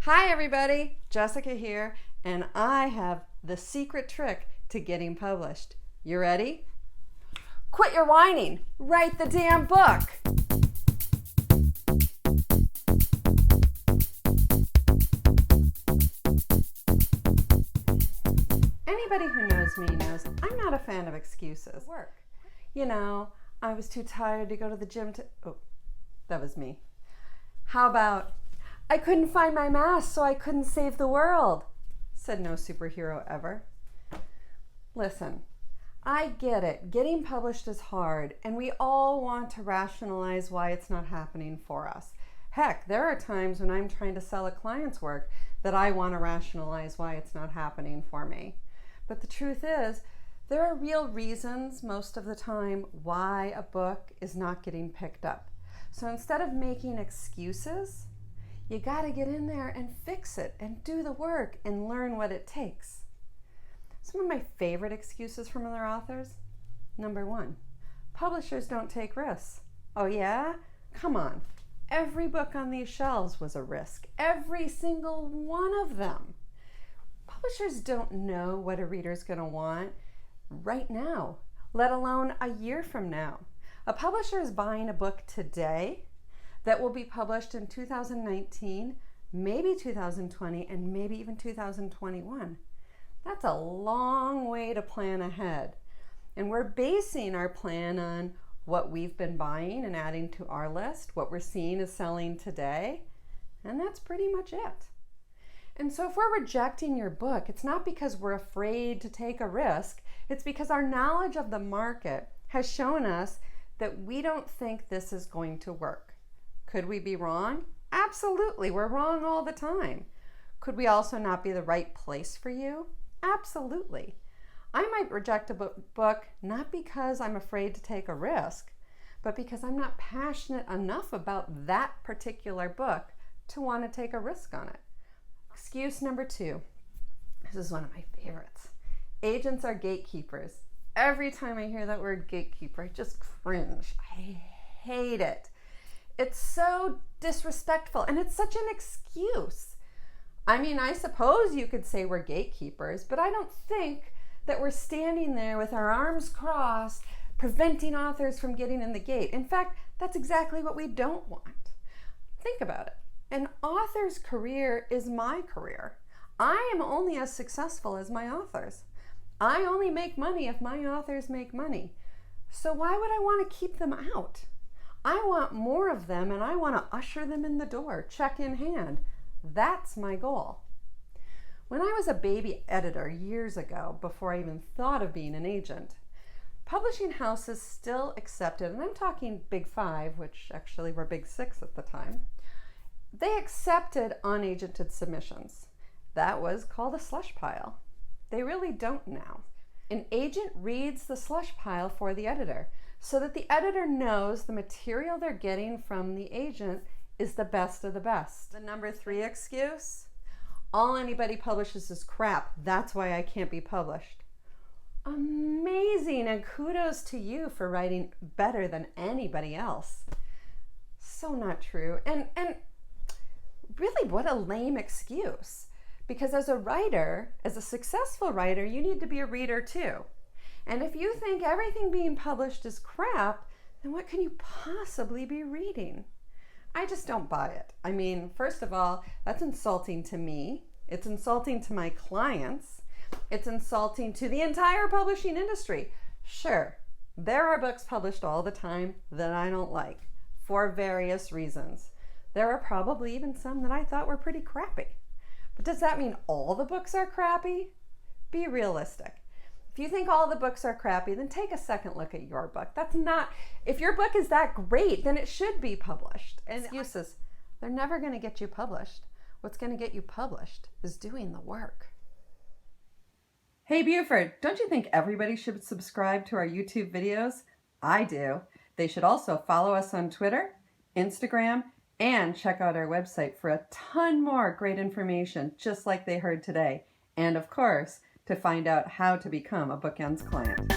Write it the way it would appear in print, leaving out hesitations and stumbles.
Hi everybody, Jessica here, and I have the secret trick to getting published. You ready? Quit your whining, write the damn book. Anybody who knows me knows I'm not a fan of excuses. Work. You know, I was too tired to go to the gym oh, that was me. How about, I couldn't find my mask, so I couldn't save the world, said no superhero ever. Listen, I get it. Getting published is hard, and we all want to rationalize why it's not happening for us. Heck, there are times when I'm trying to sell a client's work that I want to rationalize why it's not happening for me. But the truth is, there are real reasons most of the time why a book is not getting picked up. So instead of making excuses, you got to get in there and fix it and do the work and learn what it takes. Some of my favorite excuses from other authors. Number one, publishers don't take risks. Oh yeah? Come on. Every book on these shelves was a risk. Every single one of them. Publishers don't know what a reader's going to want right now, let alone a year from now. A publisher is buying a book today that will be published in 2019, maybe 2020, and maybe even 2021. That's a long way to plan ahead. And we're basing our plan on what we've been buying and adding to our list, what we're seeing is selling today, and that's pretty much it. And so if we're rejecting your book, it's not because we're afraid to take a risk, it's because our knowledge of the market has shown us that we don't think this is going to work. Could we be wrong? Absolutely, we're wrong all the time. Could we also not be the right place for you? Absolutely. I might reject a book not because I'm afraid to take a risk, but because I'm not passionate enough about that particular book to want to take a risk on it. Excuse number two. This is one of my favorites. Agents are gatekeepers. Every time I hear that word gatekeeper, I just cringe. I hate it. It's so disrespectful, and it's such an excuse. I mean, I suppose you could say we're gatekeepers, but I don't think that we're standing there with our arms crossed, preventing authors from getting in the gate. In fact, that's exactly what we don't want. Think about it. An author's career is my career. I am only as successful as my authors. I only make money if my authors make money. So why would I want to keep them out? I want more of them, and I want to usher them in the door, check in hand. That's my goal. When I was a baby editor years ago, before I even thought of being an agent, publishing houses still accepted, and I'm talking Big Five, which actually were Big Six at the time, they accepted unagented submissions. That was called a slush pile. They really don't now. An agent reads the slush pile for the editor so that the editor knows the material they're getting from the agent is the best of the best. The number three excuse, all anybody publishes is crap. That's why I can't be published. Amazing, and kudos to you for writing better than anybody else. So not true. And really, what a lame excuse. Because as a writer, as a successful writer, you need to be a reader too. And if you think everything being published is crap, then what can you possibly be reading? I just don't buy it. I mean, first of all, that's insulting to me. It's insulting to my clients. It's insulting to the entire publishing industry. Sure, there are books published all the time that I don't like for various reasons. There are probably even some that I thought were pretty crappy. But does that mean all the books are crappy? Be realistic. If you think all the books are crappy, then take a second look at your book. That's not, if your book is that great, then it should be published. And excuses, they're never going to get you published. What's going to get you published is doing the work. Hey Buford, don't you think everybody should subscribe to our YouTube videos? I do. They should also follow us on Twitter, Instagram, and check out our website for a ton more great information, just like they heard today. And of course, to find out how to become a BookEnds client.